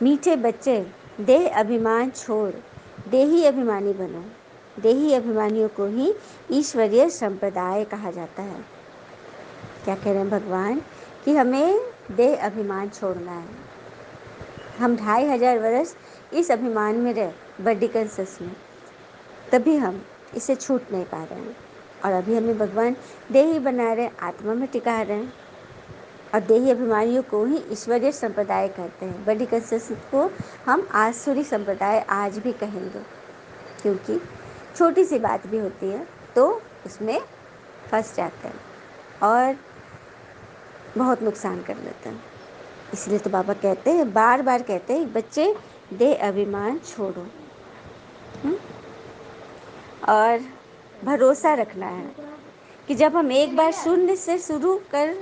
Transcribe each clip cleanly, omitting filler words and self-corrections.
मीठे बच्चे, देह अभिमान छोड़ देही अभिमानी बनो। देही अभिमानियों को ही ईश्वरीय संप्रदाय कहा जाता है। क्या कह रहे हैं भगवान कि हमें देह अभिमान छोड़ना है। हम 2500 वर्ष इस अभिमान में रहे, बॉडी कंसेस में, तभी हम इसे छूट नहीं पा रहे हैं। और अभी हमें भगवान देही बना रहे हैं, आत्मा में टिका रहे हैं। और देही अभिमानियों को ही ईश्वरीय संप्रदाय कहते हैं। बॉडी कंसेस को हम आसुरी संप्रदाय आज भी कहेंगे, क्योंकि छोटी सी बात भी होती है तो उसमें फंस जाते हैं और बहुत नुकसान कर लेते हैं। इसलिए तो बाबा कहते हैं, बार बार कहते हैं, बच्चे देह अभिमान छोड़ो और भरोसा रखना है कि जब हम एक बार शून्य से शुरू कर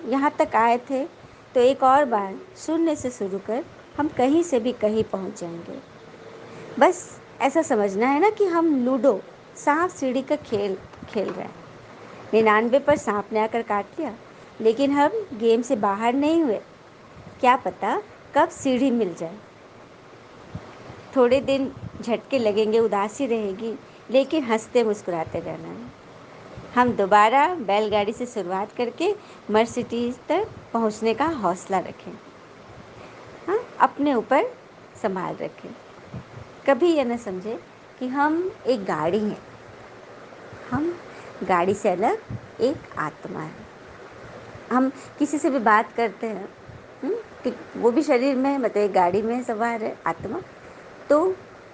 यहाँ तक आए थे, तो एक और बार शून्य से शुरू कर हम कहीं से भी कहीं पहुँच जाएंगे। बस ऐसा समझना है ना कि हम लूडो सांप सीढ़ी का खेल खेल रहे हैं। 99 पर सांप ने आकर काट लिया, लेकिन हम गेम से बाहर नहीं हुए। क्या पता कब सीढ़ी मिल जाए। थोड़े दिन झटके लगेंगे, उदासी रहेगी, लेकिन हंसते मुस्कुराते रहना है। हम दोबारा बैलगाड़ी से शुरुआत करके मर्सिडीज तक पहुंचने का हौसला रखें। हाँ, अपने ऊपर संभाल रखें। कभी यह न समझे कि हम एक गाड़ी हैं। हम गाड़ी से अलग एक आत्मा है। हम किसी से भी बात करते हैं कि वो भी शरीर में, मतलब एक गाड़ी में सवार है आत्मा, तो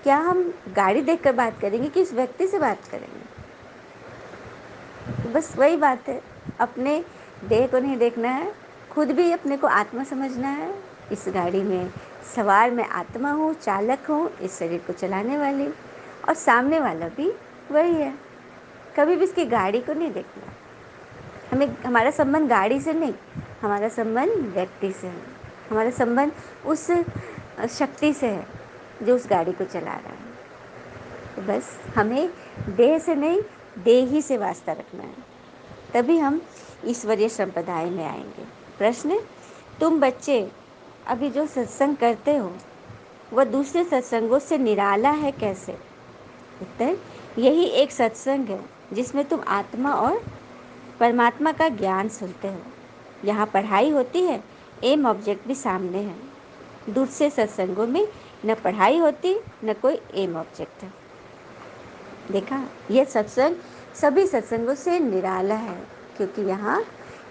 क्या हम गाड़ी देखकर बात करेंगे कि उस व्यक्ति से बात करेंगे? तो बस वही बात है, अपने देह को नहीं देखना है, खुद भी अपने को आत्मा समझना है। इस गाड़ी में सवार मैं आत्मा हूँ, चालक हूँ, इस शरीर को चलाने वाली, और सामने वाला भी वही है। कभी भी इसकी गाड़ी को नहीं देखना। हमें, हमारा संबंध गाड़ी से नहीं, हमारा संबंध व्यक्ति से है। हमारा संबंध उस शक्ति से है जो उस गाड़ी को चला रहा है। तो बस हमें देह से नहीं, देही से वास्ता रखना है, तभी हम ईश्वरीय संप्रदाय में आएंगे। प्रश्न, तुम बच्चे अभी जो सत्संग करते हो वह दूसरे सत्संगों से निराला है कैसे? उत्तर, यही एक सत्संग है जिसमें तुम आत्मा और परमात्मा का ज्ञान सुनते हो। यहाँ पढ़ाई होती है, एम ऑब्जेक्ट भी सामने है। दूसरे सत्संगों में न पढ़ाई होती, न कोई एम ऑब्जेक्ट है। देखा, यह सत्संग सभी सत्संगों से निराला है, क्योंकि यहाँ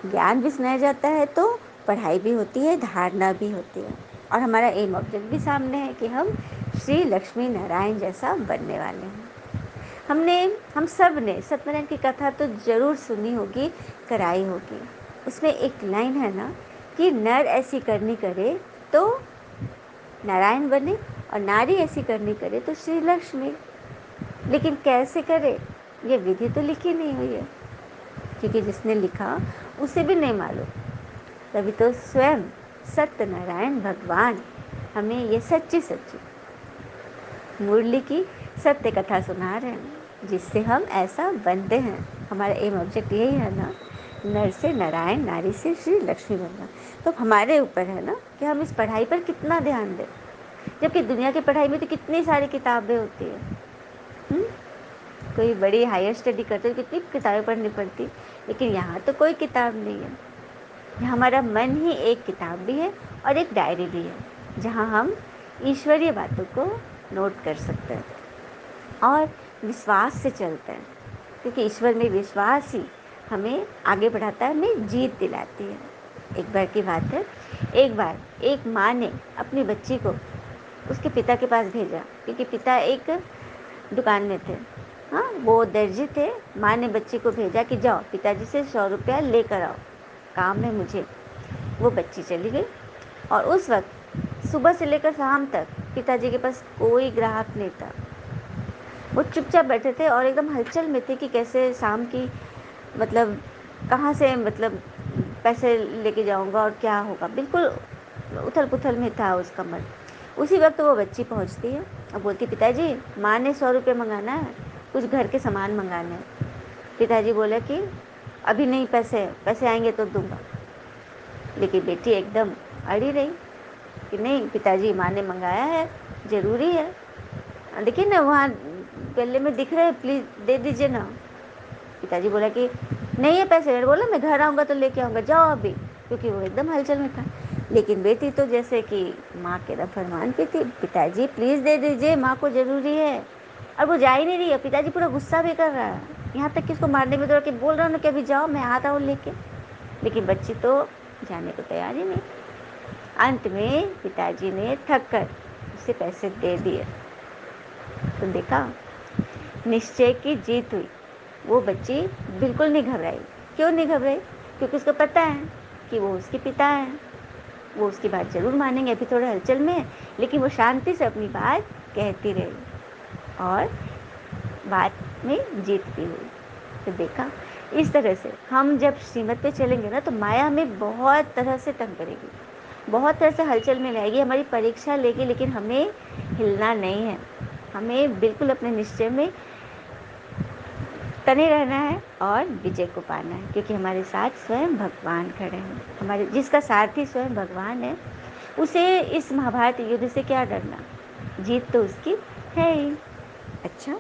ज्ञान भी सुनाया जाता है, तो पढ़ाई भी होती है, धारणा भी होती है, और हमारा एम ऑब्जेक्ट भी सामने है कि हम श्री लक्ष्मी नारायण जैसा बनने वाले हैं। हम सब ने सत्यनारायण की कथा तो जरूर सुनी होगी, कराई होगी। उसमें एक लाइन है ना कि नर ऐसी करनी करे तो नारायण बने, और नारी ऐसी करनी करे तो श्री लक्ष्मी। लेकिन कैसे करे, ये विधि तो लिखी नहीं हुई है, क्योंकि जिसने लिखा उसे भी नहीं मालूम। तभी तो स्वयं सत्यनारायण भगवान हमें ये सच्ची सच्ची मुरली की सत्य कथा सुना रहे हैं, जिससे हम ऐसा बनते हैं। हमारा एम ऑब्जेक्ट यही है ना, नर से नारायण, नारी से श्री लक्ष्मी बनना। तो हमारे ऊपर है ना कि हम इस पढ़ाई पर कितना ध्यान दें, जबकि दुनिया की पढ़ाई में तो कितनी सारी किताबें होती है। कोई बड़ी हायर स्टडी करते तो कितनी किताबें पढ़नी पड़ती, लेकिन यहाँ तो कोई किताब नहीं है। हमारा मन ही एक किताब भी है और एक डायरी भी है, जहाँ हम ईश्वरीय बातों को नोट कर सकते हैं और विश्वास से चलते हैं, क्योंकि ईश्वर में विश्वास ही हमें आगे बढ़ाता है, हमें जीत दिलाती है। एक बार की बात है, एक बार एक माँ ने अपनी बच्ची को उसके पिता के पास भेजा, क्योंकि पिता एक दुकान में थे। हाँ, वो दर्जी थे। माँ ने बच्ची को भेजा कि जाओ पिताजी से 100 रुपया लेकर आओ, काम है मुझे। वो बच्ची चली गई, और उस वक्त सुबह से लेकर शाम तक पिताजी के पास कोई ग्राहक नहीं था। वो चुपचाप बैठे थे और एकदम हलचल में थे कि कैसे शाम की, मतलब कहाँ से, मतलब पैसे लेके जाऊंगा और क्या होगा, बिल्कुल उथल पुथल में था उसका मन। उसी वक्त वो बच्ची पहुंचती है और बोलती, पिताजी माँ ने 100 रुपये मंगाना है, कुछ घर के सामान मंगाने हैं। पिताजी बोले कि अभी नहीं, पैसे आएंगे तो दूंगा। लेकिन बेटी एकदम अड़ी रही। कि नहीं पिताजी माँ ने मंगाया है, ज़रूरी है, देखिए ना वहाँ गले में दिख रहे हैं, प्लीज़ दे दीजिए ना। पिताजी बोला कि नहीं है पैसे। मैंने बोला मैं घर आऊँगा तो लेके आऊँगा, जाओ अभी, क्योंकि वो एकदम हलचल में था। लेकिन बेटी तो जैसे कि माँ के ना फरमान पे थी, पिताजी प्लीज़ दे दीजिए, माँ को ज़रूरी है। और वो जा ही नहीं रही है, पिताजी पूरा गुस्सा भी कर रहा है, यहाँ तक कि उसको मारने में दौड़ के बोल रहा हूँ ना कि अभी जाओ, मैं आ रहा हूँ लेके। लेकिन बच्ची तो जाने को तैयार ही नहीं। अंत में पिताजी ने थक कर उसे पैसे दे दिए। तो देखा, निश्चय की जीत हुई। वो बच्ची बिल्कुल नहीं घबराई। क्यों नहीं घबराई? क्योंकि उसको पता है कि वो उसके पिता हैं, वो उसकी बात ज़रूर मानेंगे। अभी थोड़ा हलचल में है, लेकिन वो शांति से अपनी बात कहती रही और बात में जीत भी हुई। तो देखा, इस तरह से हम जब श्रीमत पे चलेंगे ना, तो माया हमें बहुत तरह से तंग करेगी, बहुत तरह से हलचल में लाएगी, हमारी परीक्षा लेगी, लेकिन हमें हिलना नहीं है। हमें बिल्कुल अपने निश्चय में तने रहना है और विजय को पाना है, क्योंकि हमारे साथ स्वयं भगवान खड़े हैं। हमारे जिसका सारथी स्वयं भगवान है, उसे इस महाभारत युद्ध से क्या डरना, जीत तो उसकी है ही। अच्छा,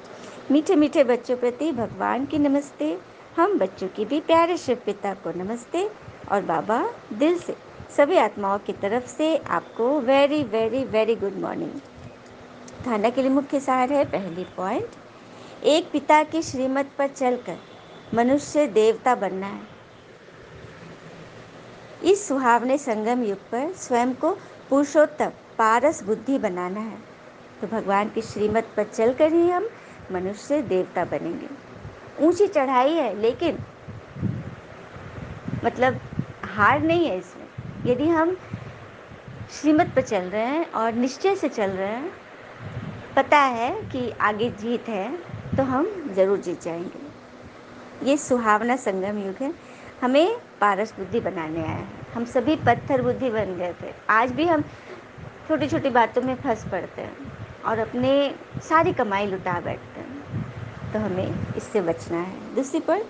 मीठे मीठे बच्चों प्रति भगवान की नमस्ते। हम बच्चों की भी प्यारे शिव पिता को नमस्ते। और बाबा दिल से सभी आत्माओं की तरफ से आपको very very very good morning. खाना के लिए मुख्य सार है, पहली पॉइंट, एक पिता की श्रीमत पर चलकर मनुष्य देवता बनना है। इस सुहावने संगम युग पर स्वयं को पुरुषोत्तम पारस बुद्धि बनाना है। तो भगवान की श्रीमत पर चलकर ही हम मनुष्य देवता बनेंगे। ऊंची चढ़ाई है, लेकिन मतलब हार नहीं है इसमें। यदि हम श्रीमत पर चल रहे हैं और निश्चय से चल रहे हैं, पता है कि आगे जीत है, तो हम ज़रूर जीत जाएंगे। ये सुहावना संगम युग है, हमें पारस बुद्धि बनाने आया है। हम सभी पत्थर बुद्धि बन गए थे। आज भी हम छोटी छोटी बातों में फंस पड़ते हैं और अपने सारी कमाई लुटा बैठते हैं। तो हमें इससे बचना है। दूसरी पर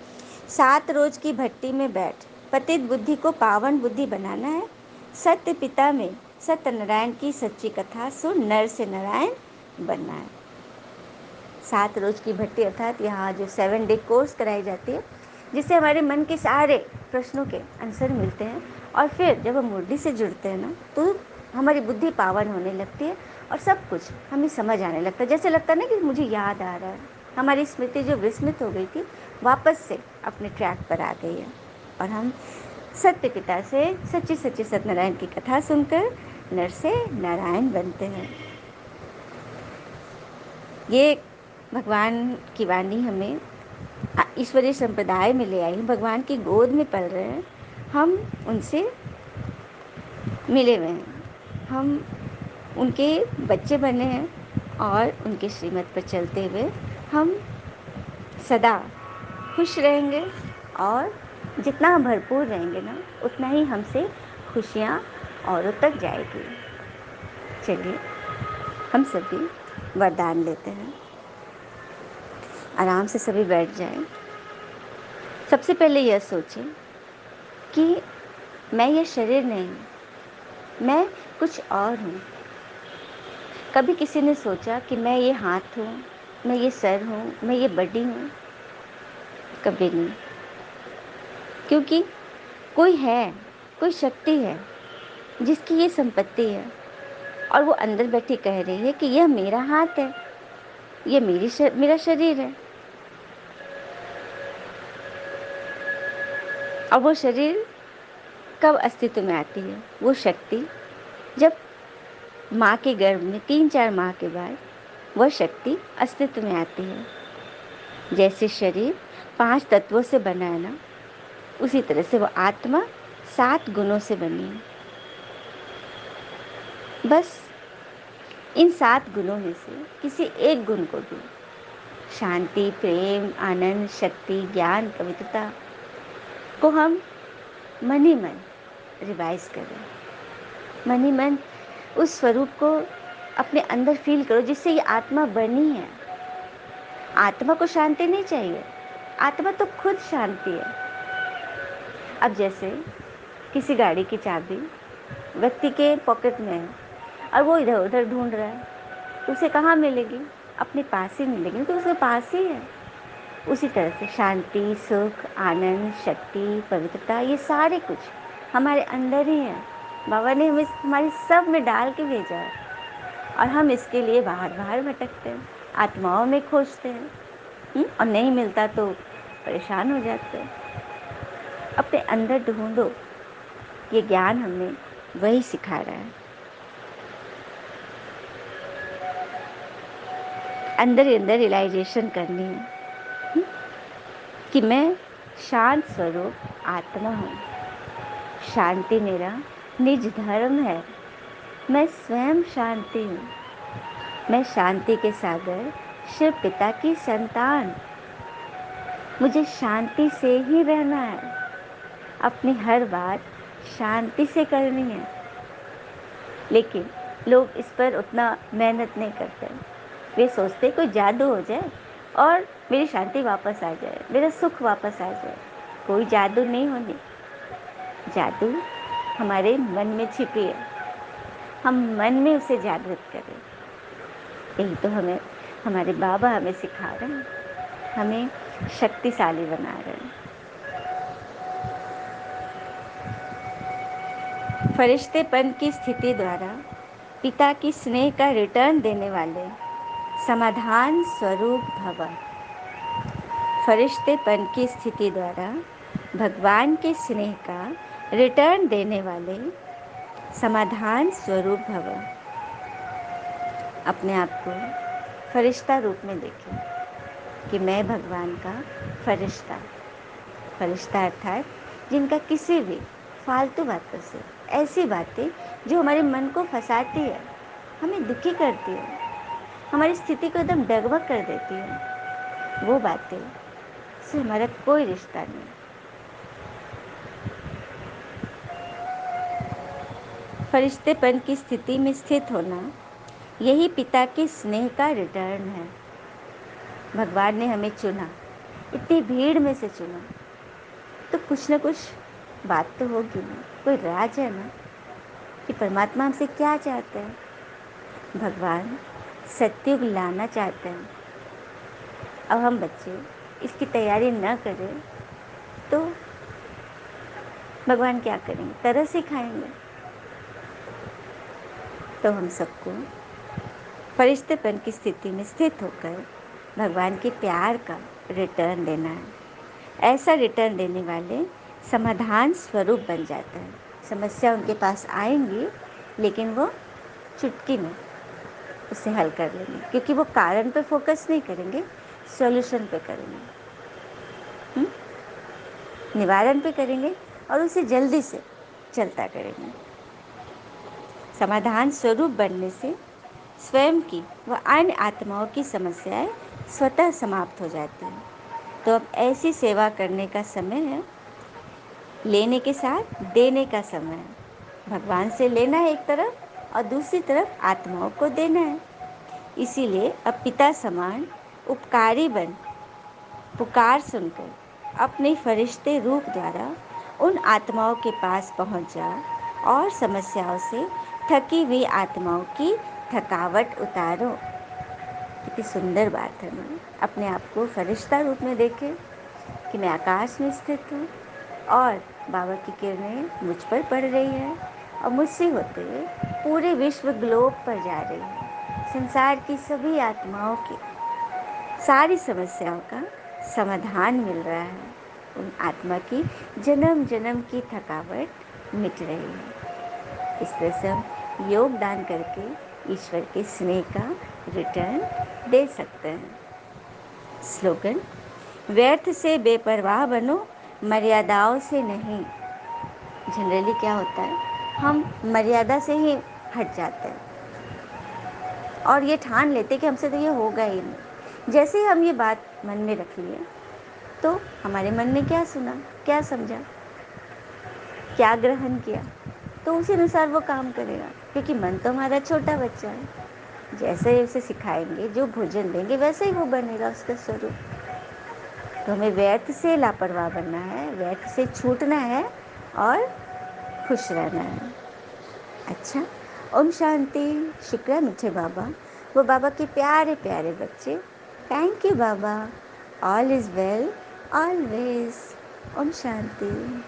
7 रोज की भट्टी में बैठ पतित बुद्धि को पावन बुद्धि बनाना है। सत्य पिता में सत्यनारायण की सच्ची कथा सुन नर से नारायण बनना है। 7 रोज की भट्टी अर्थात यहाँ जो 7 डे कोर्स कराई जाती है, जिससे हमारे मन के सारे प्रश्नों के आंसर मिलते हैं। और फिर जब हम मुरली से जुड़ते हैं ना, तो हमारी बुद्धि पावन होने लगती है और सब कुछ हमें समझ आने लगता है। जैसे लगता है ना कि मुझे याद आ रहा है, हमारी स्मृति जो विस्मृत हो गई थी वापस से अपने ट्रैक पर आ गई है। और हम सत्य पिता से सच्ची सच्ची सत्यनारायण की कथा सुनकर नर से नारायण बनते हैं। ये भगवान की वाणी हमें ईश्वरीय संप्रदाय में ले आई। भगवान की गोद में पल रहे हैं, हम उनसे मिले हुए हैं, हम उनके बच्चे बने हैं और उनके श्रीमत पर चलते हुए हम सदा खुश रहेंगे। और जितना हम भरपूर रहेंगे ना, उतना ही हमसे खुशियाँ औरों तक जाएगी। चलिए हम सभी वरदान लेते हैं। आराम से सभी बैठ जाएं। सबसे पहले यह सोचें कि मैं ये शरीर नहीं हूँ, मैं कुछ और हूँ। कभी किसी ने सोचा कि मैं ये हाथ हूँ, मैं ये सर हूँ, मैं ये बॉडी हूँ? कभी नहीं। क्योंकि कोई है, कोई शक्ति है जिसकी ये संपत्ति है, और वो अंदर बैठी कह रही है कि यह मेरा हाथ है, ये मेरा शरीर है। और वो शरीर कब अस्तित्व में आती है? वो शक्ति जब माँ के गर्भ में 3-4 माह के बाद वह शक्ति अस्तित्व में आती है। जैसे शरीर 5 तत्वों से बना है ना, उसी तरह से वो आत्मा 7 गुणों से बनी है। बस इन 7 गुणों में से किसी एक गुण को भी, शांति, प्रेम, आनंद, शक्ति, ज्ञान, पवित्रता को हम मन ही मन रिवाइज करें। मन ही मन उस स्वरूप को अपने अंदर फील करो जिससे ये आत्मा बनी है। आत्मा को शांति नहीं चाहिए, आत्मा तो खुद शांति है। अब जैसे किसी गाड़ी की चाबी व्यक्ति के पॉकेट में है, और वो इधर उधर ढूंढ रहा है, तो उसे कहाँ मिलेगी? अपने पास ही मिलेगी, तो उसके पास ही है। उसी तरह से शांति, सुख, आनंद, शक्ति, पवित्रता, ये सारे कुछ हमारे अंदर ही है। बाबा ने हमें हमारी सब में डाल के भेजा है, और हम इसके लिए बाहर बाहर भटकते हैं, आत्माओं में खोजते हैं, और नहीं मिलता तो परेशान हो जाते हैं। अपने अंदर ढूंढो, ये ज्ञान हमें वही सिखा रहा है। अंदर ही अंदर रियलाइजेशन करनी है कि मैं शांत स्वरूप आत्मा हूँ। शांति मेरा निज धर्म है। मैं स्वयं शांति हूँ। मैं शांति के सागर शिव पिता की संतान। मुझे शांति से ही रहना है। अपनी हर बात शांति से करनी है। लेकिन लोग इस पर उतना मेहनत नहीं करते। वे सोचते कोई जादू हो जाए और मेरी शांति वापस आ जाए, मेरा सुख वापस आ जाए। कोई जादू नहीं होनी। जादू हमारे मन में छिपी है। हम मन में उसे जागृत करें। यही तो हमें हमारे बाबा हमें सिखा रहे हैं, हमें शक्तिशाली बना रहे हैं। फरिश्तेपन की स्थिति द्वारा पिता की स्नेह का रिटर्न देने वाले समाधान स्वरूप भव। फरिश्तेपन की स्थिति द्वारा भगवान के स्नेह का रिटर्न देने वाले समाधान स्वरूप भव। अपने आप को फरिश्ता रूप में देखें कि मैं भगवान का फरिश्ता। फरिश्ता अर्थात जिनका किसी भी फालतू बातों से, ऐसी बातें जो हमारे मन को फंसाती है, हमें दुखी करती है, हमारी स्थिति को एकदम डगमग कर देती है, वो बातें से हमारा कोई रिश्ता नहीं। फरिश्तेपन की स्थिति में स्थित होना, यही पिता के स्नेह का रिटर्न है। भगवान ने हमें चुना, इतनी भीड़ में से चुना, तो कुछ न कुछ बात तो होगी ना, कोई राज है ना कि परमात्मा हमसे क्या चाहते हैं। भगवान सत्युग लाना चाहते हैं। अब हम बच्चे इसकी तैयारी न करें तो भगवान क्या करेंगे? तरस ही खाएंगे। तो हम सबको फरिश्तेपन की स्थिति में स्थित होकर भगवान के प्यार का रिटर्न देना है। ऐसा रिटर्न देने वाले समाधान स्वरूप बन जाता है। समस्या उनके पास आएंगी, लेकिन वो चुटकी में उसे हल कर लेंगे, क्योंकि वो कारण पे फोकस नहीं करेंगे, सॉल्यूशन पे करेंगे, निवारण पे करेंगे, और उसे जल्दी से चलता करेंगे। समाधान स्वरूप बनने से स्वयं की व अन्य आत्माओं की समस्याएं स्वतः समाप्त हो जाती हैं। तो अब ऐसी सेवा करने का समय है, लेने के साथ देने का समय है। भगवान से लेना है एक तरफ, और दूसरी तरफ आत्माओं को देना है। इसीलिए अब पिता समान उपकारी बन पुकार सुनकर अपने फरिश्ते रूप द्वारा उन आत्माओं के पास पहुंच जा और समस्याओं से थकी हुई आत्माओं की थकावट उतारो। कितनी सुंदर बात है ना। अपने आप को फरिश्ता रूप में देखें कि मैं आकाश में स्थित हूँ, और बाबा की किरणें मुझ पर पड़ रही है, और मुझसे होते हुए पूरे विश्व ग्लोब पर जा रही है। संसार की सभी आत्माओं की सारी समस्याओं का समाधान मिल रहा है। उन आत्मा की जन्म जन्म की थकावट मिट रही है। इस तरह से हम योगदान करके ईश्वर के स्नेह का रिटर्न दे सकते हैं। स्लोगन: व्यर्थ से बेपरवाह बनो, मर्यादाओं से नहीं। जनरली क्या होता है, हम मर्यादा से ही हट जाते हैं और ये ठान लेते कि हमसे तो ये होगा ही नहीं। जैसे ही हम ये बात मन में रख लिए, तो हमारे मन ने क्या सुना, क्या समझा, क्या ग्रहण किया, तो उसी अनुसार वो काम करेगा। क्योंकि मन तो हमारा छोटा बच्चा है, जैसे उसे सिखाएंगे, जो भोजन देंगे, वैसे ही वो बनेगा उसका स्वरूप। तो हमें व्यर्थ से लापरवाह बनना है, व्यर्थ से छूटना है और खुश रहना है। अच्छा, ओम शांति। शुक्रिया मीठे बाबा, वो बाबा के प्यारे प्यारे बच्चे। थैंक यू बाबा। All is well always. ओम शांति।